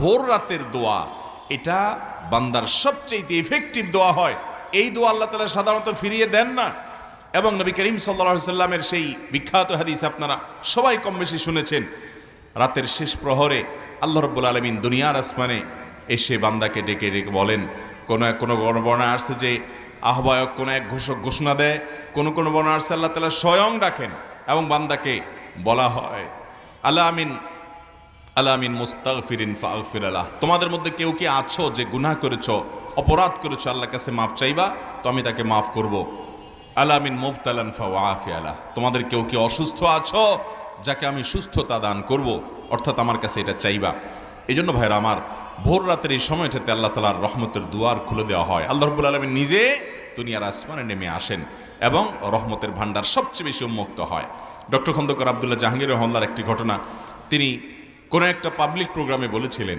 ভোর রাতের দোয়া এটা বান্দার সবচেয়ে ইফেক্টিভ দোয়া হয়। এই দোয়া আল্লাহ তাআলা সাধারণত ফিরিয়ে দেন না। এবং নবী করিম সাল্লাল্লাহু আলাইহি সাল্লামের সেই বিখ্যাত হাদিস আপনারা সবাই কম বেশি শুনেছেন, রাতের শেষ প্রহরে আল্লাহ রাব্বুল আলামিন দুনিয়ার আসমানে এসে বান্দাকে ডেকে ডেকে বলেন, কোনো বর্ণনা আসছে যে আহ্বায়ক কোনো এক ঘোষক ঘোষণা দেয়, কোনো বর্ণনা আসছে আল্লাহ তাআলা স্বয়ং ডাকেন এবং বান্দাকে বলা হয় আলা আমিন মুস্তাগফিরিন ফাগফির লাহ, তোমাদের মধ্যে কেউ কি আছো যে গুনাহ করেছো, অপরাধ করেছো, আল্লাহর কাছে মাফ চাইবা তো আমি তাকে মাফ করব। আলা মিন মুবতালান ফাওয়াফি আলাহ, তোমাদের কেউ কি অসুস্থ আছো যাকে আমি সুস্থতা দান করব, অর্থাৎ আমার কাছে এটা চাইবা। এই জন্য ভাইরা আমার, ভোর রাতের এই সময়টাতে আল্লাহ তাআলার রহমতের দুয়ার খুলে দেওয়া হয়। আল্লাহ রাব্বুল আলামিন নিজে দুনিয়ার আসমানে নেমে আসেন এবং রহমতের ভান্ডার সবচেয়ে বেশি উন্মুক্ত হয়। ডক্টর খন্দকার আব্দুল্লাহ জাহাঙ্গীর রহমাল্লাহর একটি ঘটনা, তিনি কোনো একটা পাবলিক প্রোগ্রামে বলেছিলেন